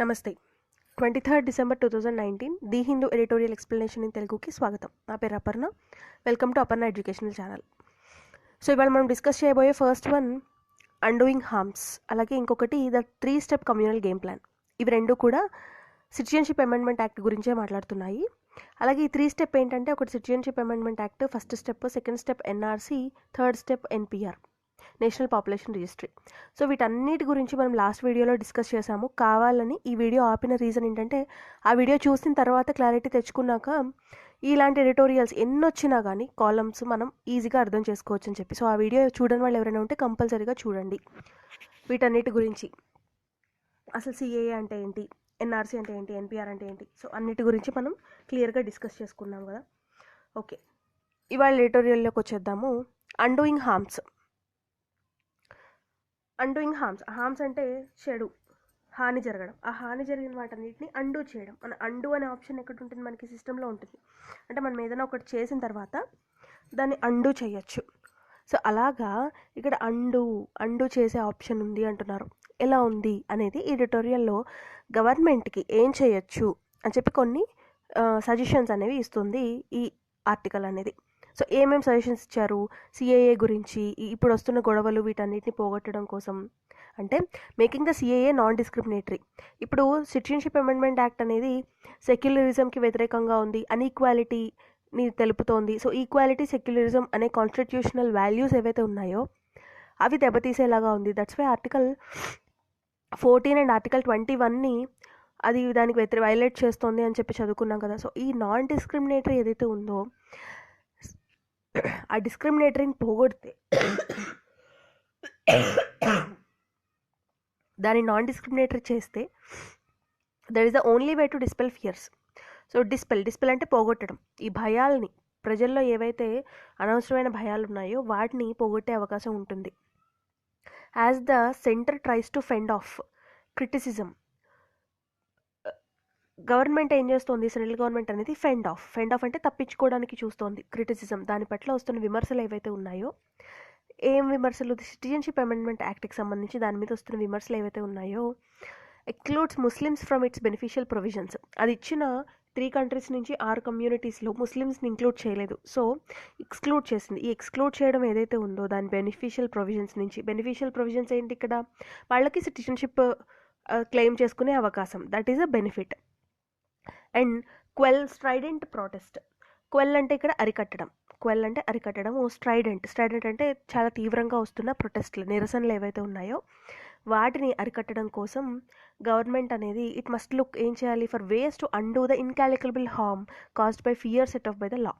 నమస్తే. 23rd December 2019 the Hindu editorial explanation in తెలుగుకి స్వాగతం. నా పేరు Aparna. Welcome to Aparna educational channel. So ఇవాళ మనం డిస్కస్ చేయబోయే ఫస్ట్ వన్ అన్డూయింగ్ హార్మ్స్, అలాగే ఇంకొకటి the 3 step communal game plan. ఇవి రెండు కూడా సిటిజన్షిప్ అమెండ్మెంట్ యాక్ట్ గురించే మాట్లాడుతున్నాయి. అలాగే ఈ 3 స్టెప్ ఏంటంటే, ఒకటి citizenship amendment act first step, second step NRC, third step NPR, national population registry. So వీటన్నిటి గురించి మనం లాస్ట్ వీడియోలో డిస్కస్ చేసాము. కావాలని ఈ వీడియో ఆపిన రీజన్ ఏంటంటే, ఆ వీడియో చూసిన తర్వాత క్లారిటీ తెచ్చుకున్నాక ఇలాంటి ఎడిటోరియల్స్ ఎన్ని వచ్చినా కానీ కాలమ్స్ మనం ఈజీగా అర్థం చేసుకోవచ్చు అని చెప్పి. సో ఆ వీడియో చూడని వాళ్ళు ఎవరైనా ఉంటే కంపల్సరీగా చూడండి. వీటన్నిటి గురించి అసలు సిఏఏ అంటే ఏంటి, ఎన్ఆర్సీ అంటే ఏంటి, ఎన్పిఆర్ అంటే ఏంటి, సో అన్నిటి గురించి మనం క్లియర్గా డిస్కస్ చేసుకున్నాం కదా. ఓకే, ఇవాళ ఎడిటోరియల్లోకి వచ్చేద్దాము. Undoing harms. అన్డూయింగ్ హార్మ్స్ అంటే చెడు, హాని జరగడం. ఆ హాని జరిగిన వాటన్నిటిని అండూ చేయడం. మన అండూ అనే ఆప్షన్ ఎక్కడ ఉంటుంది, మనకి సిస్టంలో ఉంటుంది. అంటే మనం ఏదైనా ఒకటి చేసిన తర్వాత దాన్ని అండూ చేయొచ్చు. సో అలాగా ఇక్కడ అండూ చేసే ఆప్షన్ ఉంది అంటున్నారు. ఎలా ఉంది అనేది ఈ ఎడిటోరియల్లో గవర్నమెంట్కి ఏం చేయొచ్చు అని చెప్పి కొన్ని సజెషన్స్ అనేవి ఇస్తుంది ఈ ఆర్టికల్ అనేది. సో ఏమేమి సజెషన్స్ ఇచ్చారు సిఏఏ గురించి, ఇప్పుడు వస్తున్న గొడవలు వీటన్నిటిని పోగొట్టడం కోసం. అంటే making the CAA non discriminatory. ఇప్పుడు సిటిజన్షిప్ అమెండ్మెంట్ యాక్ట్ అనేది సెక్యులరిజంకి వ్యతిరేకంగా ఉంది, అన్ఈక్వాలిటీని తెలుపుతోంది. సో ఈక్వాలిటీ, సెక్యులరిజం అనే కాన్స్టిట్యూషనల్ వాల్యూస్ ఏవైతే ఉన్నాయో అవి దెబ్బతీసేలాగా ఉంది. That's why article 14 and article 21ని అది దానికి వైలేట్ చేస్తుంది అని చెప్పి చదువుకున్నాం కదా. సో ఈ నాన్ డిస్క్రిమినేటరీ ఏదైతే ఉందో ఆ డిస్క్రిమినేటరీని పోగొడితే దాన్ని నాన్ డిస్క్రిమినేటరీ చేస్తే that is the only way to dispel fears. So dispel అంటే పోగొట్టడం. ఈ భయాల్ని, ప్రజల్లో ఏవైతే అనవసరమైన భయాలు ఉన్నాయో వాటిని పోగొట్టే అవకాశం ఉంటుంది. As the centre tries to fend off criticism, government ఏం చేస్తోంది, సెంట్రల్ గవర్నమెంట్ అనేది ఫెండ్ ఆఫ్ అంటే తప్పించుకోవడానికి చూస్తోంది క్రిటిసిజం. దాని పట్ల వస్తున్న విమర్శలు ఏవైతే ఉన్నాయో, ఏం విమర్శలు, సిటిజన్షిప్ అమెండ్మెంట్ యాక్ట్కి సంబంధించి దాని మీద వస్తున్న విమర్శలు ఏవైతే ఉన్నాయో, excludes Muslims from its beneficial provisions. అది ఇచ్చిన 3 కంట్రీస్ నుంచి 6 కమ్యూనిటీస్లో ముస్లిమ్స్ని ఇంక్లూడ్ చేయలేదు. సో ఎక్స్క్లూడ్ చేసింది. ఈ ఎక్స్క్లూడ్ చేయడం ఏదైతే ఉందో దాని బెనిఫిషియల్ ప్రొవిజన్స్ నుంచి. బెనిఫిషియల్ ప్రొవిజన్స్ ఏంటి, ఇక్కడ వాళ్ళకి సిటిజన్షిప్ క్లెయిమ్ చేసుకునే అవకాశం, that is a benefit. And quell strident protest. Quell అంటే ఇక్కడ అరికట్టడం. స్ట్రైడెంట్ అంటే చాలా తీవ్రంగా వస్తున్న ప్రొటెస్ట్లు, నిరసనలు ఏవైతే ఉన్నాయో వాటిని అరికట్టడం కోసం గవర్నమెంట్ అనేది ఇట్ మస్ట్ లుక్ ఏం చేయాలి, for ways to undo the incalculable harm caused by fear set off by the law.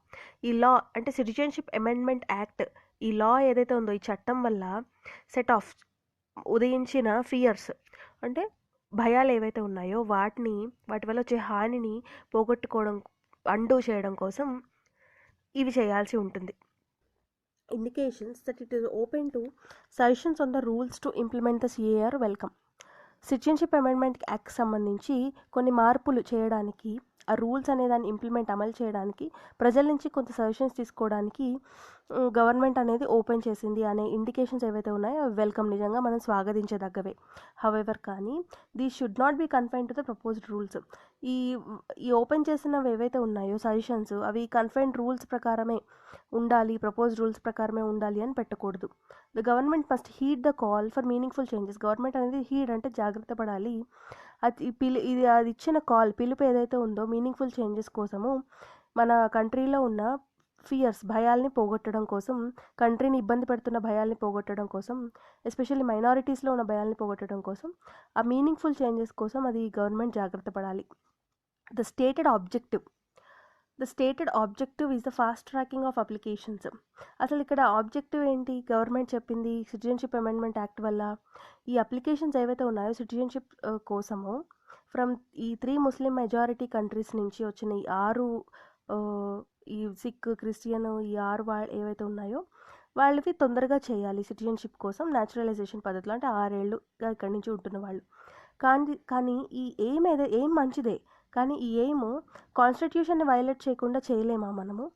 ఈ లా అంటే సిటిజన్షిప్ అమెండ్మెంట్ యాక్ట్, ఈ లా ఏదైతే ఉందో ఈ చట్టం వల్ల ఉదయించిన ఫియర్స్ అంటే భయాలు ఏవైతే ఉన్నాయో వాటి వల్ల వచ్చే హానిని పోగొట్టుకోవడం, అండూ చేయడం కోసం ఇవి చేయాల్సి ఉంటుంది. Indications that it is open to suggestions on the rules to implement the CAR welcome. Citizenship amendment act సంబంధించి కొన్ని మార్పులు చేయడానికి, ఆ రూల్స్ అనే దాన్ని అమలు చేయడానికి, ప్రజల నుంచి కొంత సజెషన్స్ తీసుకోవడానికి గవర్నమెంట్ అనేది ఓపెన్ చేసింది అనే ఇండికేషన్స్ ఏవైతే ఉన్నాయో అవి వెల్కమ్, నిజంగా మనం స్వాగతించదగ్గవే. హవెవర్ కానీ these should not be confine to the proposed rules. ఈ ఓపెన్ చేసినవి ఏవైతే ఉన్నాయో సజెషన్స్, అవి కన్ఫైన్డ్ రూల్స్ ప్రకారమే ఉండాలి, ప్రపోజ్డ్ రూల్స్ ప్రకారమే ఉండాలి అని పెట్టకూడదు. The government must heed the call for meaningful changes. Government అనేది హీడ్ అంటే జాగ్రత్త పడాలి. అది ఇచ్చిన పిలుపు ఏదైతే ఉందో మీనింగ్ఫుల్ చేంజెస్ కోసము, మన కంట్రీలో ఉన్న ఫియర్స్, భయాల్ని పోగొట్టడం కోసం, కంట్రీని ఇబ్బంది పెడుతున్న భయాల్ని పోగొట్టడం కోసం, ఎస్పెషల్లీ మైనారిటీస్లో ఉన్న భయాల్ని పోగొట్టడం కోసం, ఆ మీనింగ్ఫుల్ చేంజెస్ కోసం అది గవర్నమెంట్ జాగ్రత్త పడాలి. The stated objective is the fast tracking of applications. అసలు ఇక్కడ ఆబ్జెక్టివ్ ఏంటి, గవర్నమెంట్ చెప్పింది సిటిజన్షిప్ అమెండ్మెంట్ యాక్ట్ వల్ల ఈ అప్లికేషన్స్ ఏవైతే ఉన్నాయో సిటిజన్షిప్ కోసము ఫ్రమ్ ఈ 3 ముస్లిం మెజారిటీ కంట్రీస్ నుంచి వచ్చిన ఈ సిక్, క్రిస్టియన్, ఈ 6 ఏవైతే ఉన్నాయో వాళ్ళవి తొందరగా చేయాలి సిటిజన్షిప్ కోసం, న్యాచురలైజేషన్ పద్ధతిలో. అంటే 6 ఏళ్ళుగా ఇక్కడి నుంచి ఉంటున్న వాళ్ళు. కానీ ఈ ఎయిమ్ మంచిదే, కానీ ఈ ఎయిమ్ కాన్స్టిట్యూషన్ని వైలేట్ చేయకుండా చేయలేమా మనము,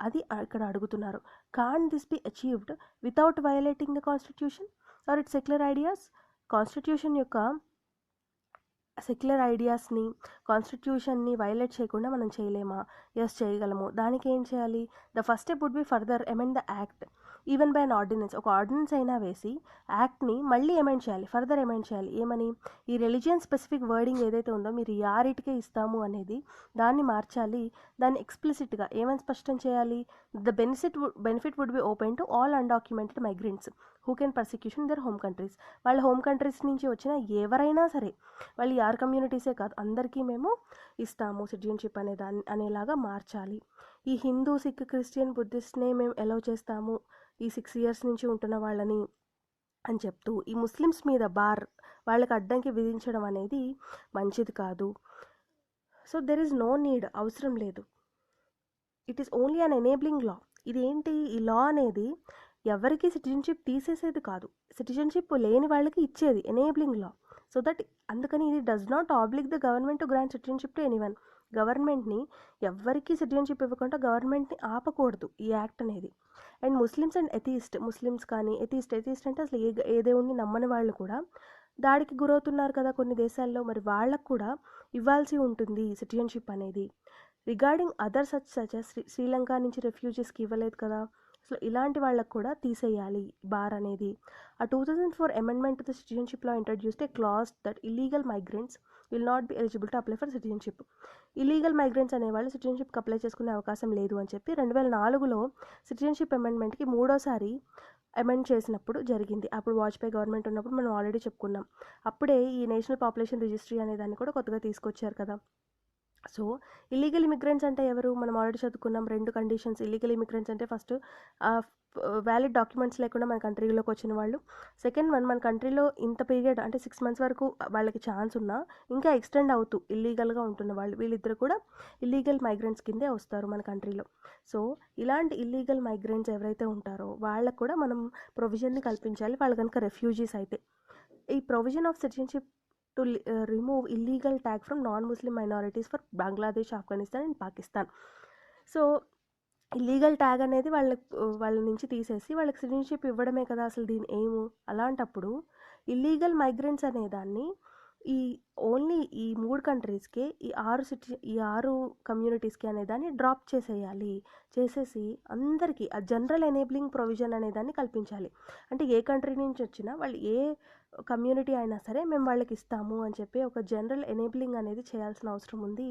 అది ఇక్కడ అడుగుతున్నారు. Can this be achieved without violating the constitution or its secular ideas. Constitution యొక్క సెక్యులర్ ఐడియాస్ని, కాన్స్టిట్యూషన్ని వైలేట్ చేయకుండా మనం చేయలేమా? ఎస్, చేయగలము. దానికి ఏం చేయాలి? The first step would be further amend the act even by an ordinance. ఒక ఆర్డినెన్స్ అయినా వేసి యాక్ట్ని మళ్ళీ అమెండ్ చేయాలి, ఫర్దర్ అమెండ్ చేయాలి. ఏమని? ఈ రిలీజియన్ స్పెసిఫిక్ వర్డింగ్ ఏదైతే ఉందో మీరు ఈ ఆరిటికే ఇస్తాము అనేది దాన్ని మార్చాలి. దాన్ని ఎక్స్ప్లిసిట్గా ఏమని స్పష్టం చేయాలి? The benefit would be open to all undocumented migrants who can persecution their home countries. వాళ్ళ హోమ్ కంట్రీస్ నుంచి వచ్చిన ఎవరైనా సరే, వాళ్ళు యార్ కమ్యూనిటీసే కాదు, అందరికీ మేము ఇస్తాము సిటిజన్షిప్ అనేలాగా మార్చాలి. ఈ హిందూ, సిక్, క్రిస్టియన్, బుద్ధిస్ట్నే మేము అలౌ చేస్తాము ఈ 6 years నుంచి ఉంటున్న వాళ్ళని అని చెప్తూ ఈ ముస్లిమ్స్ మీద వాళ్ళకి అడ్డంకి విధించడం అనేది మంచిది కాదు. So there is no need, అవసరం లేదు. It is only an enabling law. ఇదేంటి? ఈ లా అనేది ఎవరికి సిటిజన్షిప్ తీసేసేది కాదు, సిటిజన్షిప్ లేని వాళ్ళకి ఇచ్చేది, ఎనేబ్లింగ్ లా. సో దట్ అందుకని ఇది does not oblique the government to grant citizenship to anyone. గవర్నమెంట్ని ఎవరికి సిటిజన్షిప్ ఇవ్వకుండా గవర్నమెంట్ని ఆపకూడదు ఈ యాక్ట్ అనేది. And Muslims and atheist, Muslims కానీ ఎథీస్ట్ అంటే అసలు ఏ దేవుణ్ణి నమ్మని వాళ్ళు కూడా దాడికి గురవుతున్నారు కదా కొన్ని దేశాల్లో, మరి వాళ్ళకు కూడా ఇవ్వాల్సి ఉంటుంది సిటిజన్షిప్ అనేది. రిగార్డింగ్ అదర్ సచ్ శ్రీలంక నుంచి రెఫ్యూజీస్కి ఇవ్వలేదు కదా, సో ఇలాంటి వాళ్ళకు కూడా తీసేయాలి బార్ అనేది. ఆ 2004 amendment to the citizenship law introduced A clause that illegal migrants will not be eligible to apply for citizenship. Illegal migrants అనేవాళ్ళు సిటిజన్షిప్కి అప్లై చేసుకునే అవకాశం లేదు అని చెప్పి 2004లో సిటిజన్షిప్ అమెండ్మెంట్కి 3వసారి అమెండ్ చేసినప్పుడు జరిగింది. అప్పుడు వాజ్పేయి గవర్నమెంట్ ఉన్నప్పుడు మనం ఆల్రెడీ చెప్పుకున్నాం. అప్పుడే ఈ నేషనల్ పాపులేషన్ రిజిస్ట్రీ అనే దాన్ని కూడా కొత్తగా తీసుకొచ్చారు కదా. సో ఇల్లీగల్ ఇమిగ్రెంట్స్ అంటే ఎవరు? మనం ఆల్రెడీ చదువుకున్నాం 2 కండిషన్స్. ఇల్లీగల్ ఇమిగ్రెంట్స్ అంటే ఫస్ట్ వ్యాలిడ్ డాక్యుమెంట్స్ లేకుండా మన కంట్రీలోకి వచ్చిన వాళ్ళు. సెకండ్ వన్, మన కంట్రీలో ఇంత పీరియడ్ అంటే 6 months వరకు వాళ్ళకి ఛాన్స్ ఉన్నా ఇంకా ఎక్స్టెండ్ అవుతూ ఇల్లీగల్గా ఉంటున్న వాళ్ళు, వీళ్ళిద్దరు కూడా ఇల్లీగల్ మైగ్రెంట్స్ కిందే వస్తారు మన కంట్రీలో. సో ఇలాంటి ఇల్లీగల్ మైగ్రెంట్స్ ఎవరైతే ఉంటారో వాళ్ళకు కూడా మనం ప్రొవిజన్ని కల్పించాలి, వాళ్ళు కనుక రెఫ్యూజీస్ అయితే. ఈ provision of citizenship to remove illegal tag from non Muslim minorities for Bangladesh, Afghanistan and Pakistan. So illegal tag అనేది వాళ్ళ నుంచి తీసేసి వాళ్ళకి సిటిజన్షిప్ ఇవ్వడమే కదా అసలు దీని ఎయిమ్. అలాంటప్పుడు ఇల్లీగల్ మైగ్రెంట్స్ అనేదాన్ని ఈ ఓన్లీ ఈ 3 కంట్రీస్కే, ఈ 6 కమ్యూనిటీస్కి అనేదాన్ని డ్రాప్ చేసేసి అందరికీ ఆ జనరల్ ఎనేబ్లింగ్ ప్రొవిజన్ అనేదాన్ని కల్పించాలి. అంటే ఏ కంట్రీ నుంచి వచ్చినా వాళ్ళు ఏ కమ్యూనిటీ అయినా సరే మేము వాళ్ళకి ఇస్తాము అని చెప్పి ఒక జనరల్ ఎనేబ్లింగ్ అనేది చేయాల్సిన అవసరం ఉంది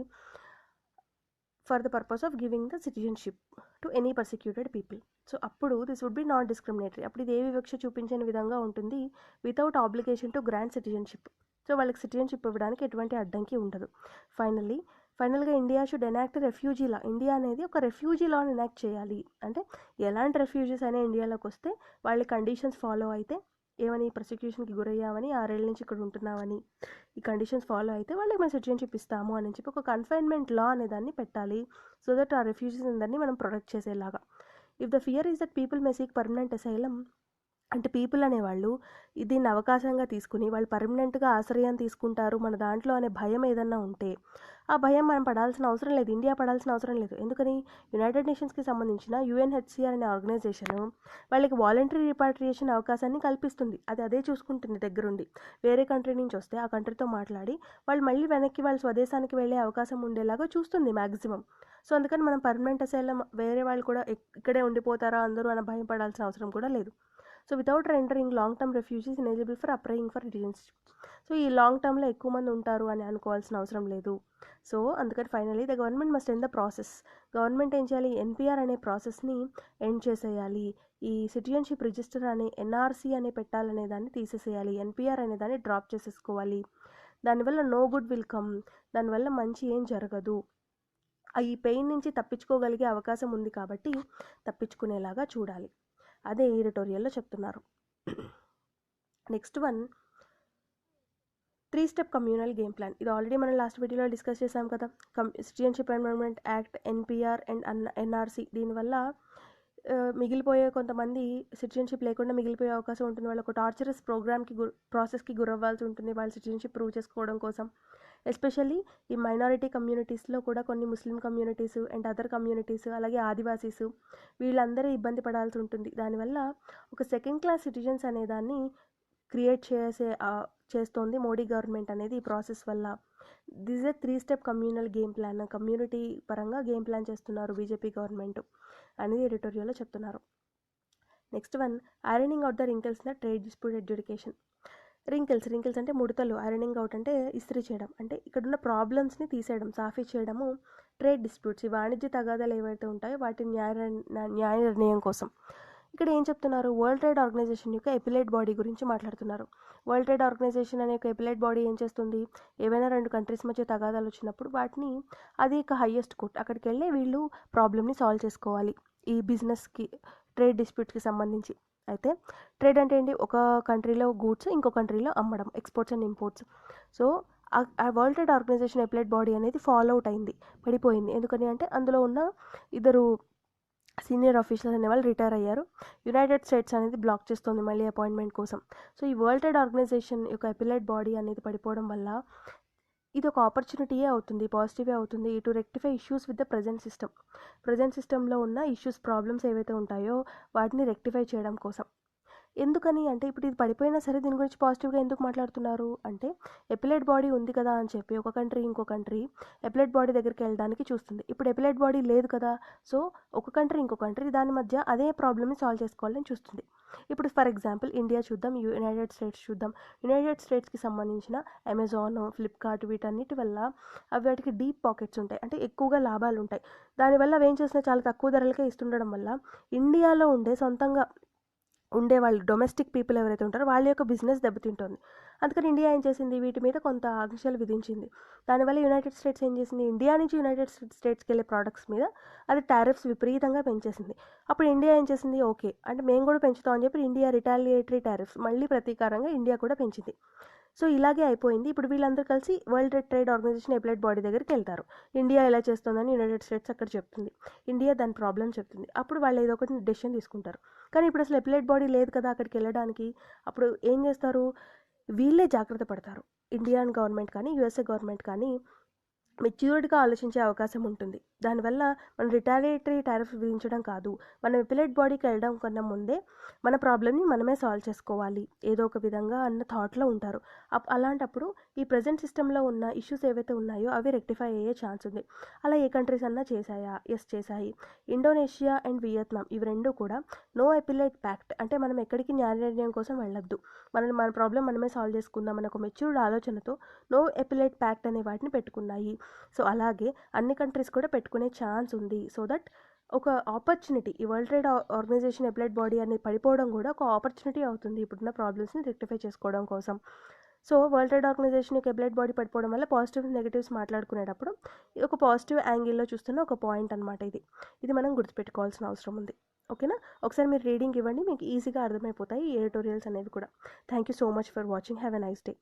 for the purpose of giving the citizenship to any persecuted people. So అప్పుడు this would be not discriminatory. అప్పుడు ఇది ఏ వివక్ష చూపించని విధంగా ఉంటుంది, without obligation to grant citizenship. So వాళ్ళకి సిటిజన్షిప్ ఇవ్వడానికి ఎటువంటి అడ్డంకి ఉండదు. ఫైనల్గా India should enact refugee law. India అనేది ఒక రెఫ్యూజీ లాని ఎనాక్ట్ చేయాలి. అంటే ఎలాంటి రెఫ్యూజీస్ అయినా ఇండియాలోకి వస్తే వాళ్ళ కండిషన్స్ ఫాలో అయితే, ఏమని ప్రాసిక్యూషన్కి గురయ్యామని, 6 ఏళ్ళ నుంచి ఇక్కడ ఉంటున్నామని, ఈ కండిషన్స్ ఫాలో అయితే వాళ్ళకి మేము సిటిజన్షిప్ ఇస్తాము అని చెప్పి ఒక కన్ఫైన్మెంట్ లా అనేదాన్ని పెట్టాలి. సో దట్ ఆ రెఫ్యూజీస్ అందరినీ మనం ప్రొటెక్ట్ చేసేలాగా. If the fear is that people may seek permanent asylum, అంటే పీపుల్ అనేవాళ్ళు దీన్ని అవకాశంగా తీసుకుని వాళ్ళు పర్మనెంట్గా ఆశ్రయం తీసుకుంటారు మన దాంట్లో అనే భయం ఏదన్నా ఉంటే, ఆ భయం మనం పడాల్సిన అవసరం లేదు, ఇండియా పడాల్సిన అవసరం లేదు. ఎందుకని? యునైటెడ్ నేషన్స్కి సంబంధించిన యుఎన్హెచ్సిఆర్ అనే ఆర్గనైజేషన్ వాళ్ళకి వాలంటరీ రిపాట్రియేషన్ అవకాశాన్ని కల్పిస్తుంది. అదే చూసుకుంటుంది దగ్గరుండి. వేరే కంట్రీ నుంచి వస్తే ఆ కంట్రీతో మాట్లాడి వాళ్ళు మళ్ళీ వెనక్కి వాళ్ళ స్వదేశానికి వెళ్ళే అవకాశం ఉండేలాగా చూస్తుంది మ్యాక్సిమం. సో అందుకని మనం పర్మనెంట్ అసైలం వేరే వాళ్ళు కూడా ఇక్కడే ఉండిపోతారా అందరూ అని భయం పడాల్సిన అవసరం కూడా లేదు. So without rendering long term refugees eligible for applying for citizenship. So ఈ లాంగ్ టర్మ్లో ఎక్కువ మంది ఉంటారు అని అనుకోవాల్సిన అవసరం లేదు. సో అందుకని finally the government must end the process. Government ఏం చేయాలి? ఎన్పిఆర్ అనే ప్రాసెస్ని ఎండ్ చేసేయాలి. ఈ సిటిజన్షిప్ రిజిస్టర్ అనే ఎన్ఆర్సీ అనే పెట్టాలనే దాన్ని తీసేసేయాలి. ఎన్పిఆర్ అనే దాన్ని డ్రాప్ చేసేసుకోవాలి. దానివల్ల నో గుడ్ విల్ కమ్, దానివల్ల మంచి ఏం జరగదు. ఈ పెయిన్ నుంచి తప్పించుకోగలిగే అవకాశం ఉంది కాబట్టి తప్పించుకునేలాగా చూడాలి. అదే ఎడిటోరియల్లో చెప్తున్నారు. Next one, 3-step communal game plan. ఇది ఆల్రెడీ మనం లాస్ట్ వీడియోలో డిస్కస్ చేసాం కదా. Citizenship amendment act, NPR and NRC, దీనివల్ల మిగిలిపోయే కొంతమంది సిటిజన్షిప్ లేకుండా మిగిలిపోయే అవకాశం ఉంటుంది. వాళ్ళు ఒక టార్చరస్ ప్రాసెస్కి గురవ్వాల్సి ఉంటుంది వాళ్ళ సిటిజన్షిప్ ప్రూవ్ చేసుకోవడం కోసం. ఎస్పెషల్లీ ఈ మైనారిటీ కమ్యూనిటీస్లో కూడా కొన్ని Muslim communities and other communities, అలాగే ఆదివాసీస్, వీళ్ళందరూ ఇబ్బంది పడాల్సి ఉంటుంది. దానివల్ల ఒక సెకండ్ క్లాస్ సిటిజన్స్ అనేదాన్ని క్రియేట్ చేస్తోంది మోడీ గవర్నమెంట్ అనేది ఈ ప్రాసెస్ వల్ల. దిస్ ఏ 3-స్టెప్ కమ్యూనల్ గేమ్ ప్లాన్, కమ్యూనిటీ పరంగా గేమ్ ప్లాన్ చేస్తున్నారు బీజేపీ గవర్నమెంట్ అనేది ఎడిటోరియల్లో చెప్తున్నారు. Next one, ironing out the wrinkles in the trade dispute education. Wrinkles అంటే ముడతలు, ఐరనింగ్ అవుట్ అంటే ఇస్త్రీ చేయడం, అంటే ఇక్కడున్న ప్రాబ్లమ్స్ని తీసేయడం, సాఫీ చేయడము. ట్రేడ్ డిస్ప్యూట్స్, ఈ వాణిజ్య తగాదాలు ఏవైతే ఉంటాయో వాటి న్యాయ నిర్ణయం కోసం. ఇక్కడ ఏం చెప్తున్నారు, వరల్డ్ ట్రేడ్ ఆర్గనైజేషన్ యొక్క ఎపిలేట్ బాడీ గురించి మాట్లాడుతున్నారు. వరల్డ్ ట్రేడ్ ఆర్గనైజేషన్ అనే ఒక ఎపిలేట్ బాడీ ఏం చేస్తుంది, ఏవైనా 2 కంట్రీస్ మధ్య తగాదాలు వచ్చినప్పుడు వాటిని, అది ఒక హయ్యెస్ట్ కోర్ట్, అక్కడికి వెళ్ళి వీళ్ళు ప్రాబ్లమ్ని సాల్వ్ చేసుకోవాలి ఈ బిజినెస్కి, ట్రేడ్ డిస్ప్యూట్స్కి సంబంధించి. అయితే ట్రేడ్ అంటే ఏంటి, ఒక కంట్రీలో గూడ్స్ ఇంకో కంట్రీలో అమ్మడం, ఎక్స్పోర్ట్స్ అండ్ ఇంపోర్ట్స్. సో ఆ world trade organisation appellate body అనేది ఫాలో అవుట్ అయింది, పడిపోయింది. ఎందుకని అంటే అందులో ఉన్న ఇద్దరు సీనియర్ ఆఫీసర్స్ అనే వాళ్ళు రిటైర్ అయ్యారు. యునైటెడ్ స్టేట్స్ అనేది బ్లాక్ చేస్తుంది మళ్ళీ అపాయింట్మెంట్ కోసం. సో ఈ వరల్డ్ ట్రేడ్ ఆర్గనైజేషన్ యొక్క ఎపిలేట్ బాడీ అనేది పడిపోవడం వల్ల ఇది ఒక ఆపర్చునిటీయే అవుతుంది, పాజిటివే అవుతుంది to rectify issues with the present సిస్టంలో ఉన్న ఇష్యూస్, ప్రాబ్లమ్స్ ఏవైతే ఉంటాయో వాటిని రెక్టిఫై చేయడం కోసం. ఎందుకని అంటే ఇప్పుడు ఇది పడిపోయినా సరే దీని గురించి పాజిటివ్గా ఎందుకు మాట్లాడుతున్నారు అంటే, ఎపిలేట్ బాడీ ఉంది కదా అని చెప్పి ఒక కంట్రీ ఇంకో కంట్రీ ఎపిలేట్ బాడీ దగ్గరికి వెళ్ళడానికి చూస్తుంది. ఇప్పుడు ఎపిలేట్ బాడీ లేదు కదా, సో ఒక కంట్రీ ఇంకో కంట్రీ దాని మధ్య అదే ప్రాబ్లమ్ని సాల్వ్ చేసుకోవాలని చూస్తుంది. ఇప్పుడు ఫర్ ఎగ్జాంపుల్ ఇండియా చూద్దాం, యునైటెడ్ స్టేట్స్ చూద్దాం. యునైటెడ్ స్టేట్స్కి సంబంధించిన అమెజాన్, ఫ్లిప్కార్ట్ వీటన్నిటి వల్ల అవి వాటికి డీప్ పాకెట్స్ ఉంటాయి, అంటే ఎక్కువగా లాభాలు ఉంటాయి. దానివల్ల అవి ఏం చేస్తున్నా చాలా తక్కువ ధరలకే ఇస్తుండడం వల్ల ఇండియాలో ఉండే సొంతంగా ఉండే వాళ్ళు, డొమెస్టిక్ పీపుల్ ఎవరైతే ఉంటారో వాళ్ళ యొక్క బిజినెస్ దెబ్బతింటుంది. అందుకని ఇండియా ఏం చేసింది, వీటి మీద కొంత ఆంక్షలు విధించింది. దానివల్ల యునైటెడ్ స్టేట్స్ ఏం చేసింది, ఇండియా నుంచి యునైటెడ్ స్టేట్స్కి వెళ్ళే ప్రోడక్ట్స్ మీద అది టారిఫ్స్ విపరీతంగా పెంచేసింది. అప్పుడు ఇండియా ఏం చేసింది, ఓకే అంటే మేము కూడా పెంచుతాం అని చెప్పి ఇండియా రిటాలియేటరీ టారిఫ్స్ మళ్ళీ ప్రతీకారంగా ఇండియా కూడా పెంచింది. సో ఇలాగే అయిపోయింది. ఇప్పుడు వీళ్ళందరూ కలిసి world trade organisation appellate body దగ్గరికి వెళ్తారు. ఇండియా ఎలా చేస్తుందని యునైటెడ్ స్టేట్స్ అక్కడ చెప్తుంది, ఇండియా దాని ప్రాబ్లం చెప్తుంది. అప్పుడు వాళ్ళు ఏదో ఒకటి డెసిషన్ తీసుకుంటారు. కానీ ఇప్పుడు అసలు ఎపిలేట్ బాడీ లేదు కదా అక్కడికి వెళ్ళడానికి. అప్పుడు ఏం చేస్తారు, వీళ్ళే జాగ్రత్త పడతారు. ఇండియన్ గవర్నమెంట్ కానీ యుఎస్ఏ గవర్నమెంట్ కానీ మెచ్యూర్డ్గా ఆలోచించే అవకాశం ఉంటుంది. దానివల్ల మనం రిటాలియేటరీ టారిఫ్ విధించడం కాదు, మనం ఎపిలేట్ బాడీకి వెళ్ళడం కన్నా ముందే మన ప్రాబ్లమ్ని మనమే సాల్వ్ చేసుకోవాలి ఏదో ఒక విధంగా అన్న థాట్లో ఉంటారు. అలాంటప్పుడు ఈ ప్రజెంట్ సిస్టంలో ఉన్న ఇష్యూస్ ఏవైతే ఉన్నాయో అవి రెక్టిఫై అయ్యే ఛాన్స్ ఉంది. అలా ఏ కంట్రీస్ అన్నా చేశాయా, ఎస్ చేశాయి. ఇండోనేషియా అండ్ వియత్నాం ఇవి రెండు కూడా నో ఎపిలేట్ ప్యాక్ట్, అంటే మనం ఎక్కడికి న్యాయ నిర్ణయం కోసం వెళ్ళొద్దు, మన ప్రాబ్లం మనమే సాల్వ్ చేసుకుందాం అనే ఒక మెచ్యూర్డ్ ఆలోచనతో నో ఎపిలేట్ ప్యాక్ట్ అనే వాటిని పెట్టుకున్నాయి. సో అలాగే అన్ని కంట్రీస్ కూడా పెట్టుకునే ఛాన్స్ ఉంది. సో దట్ ఒక ఆపర్చునిటీ, ఈ world trade organisation appellate body అనేది పడిపోవడం కూడా ఒక ఆపర్చునిటీ అవుతుంది ఇప్పుడున్న ప్రాబ్లమ్స్ని రెక్టిఫై చేసుకోవడం కోసం. సో వరల్డ్ ట్రేడ్ ఆర్గనైజేషన్ యొక్క ఎపిలేట్ బాడీ పడిపోవడం వల్ల పాజిటివ్ నెగిటివ్స్ మాట్లాడుకునేటప్పుడు ఇది ఒక పాజిటివ్ యాంగిల్లో చూస్తున్న ఒక పాయింట్ అనమాట. ఇది మనం గుర్తుపెట్టుకోవాల్సిన అవసరం ఉంది. ఓకేనా, ఒకసారి మీరు రీడింగ్ ఇవ్వండి, మీకు ఈజీగా అర్థమైపోతాయి ఈ ఎడిటోరియల్స్ అనేవి కూడా. Thank you so much for watching, have a nice day.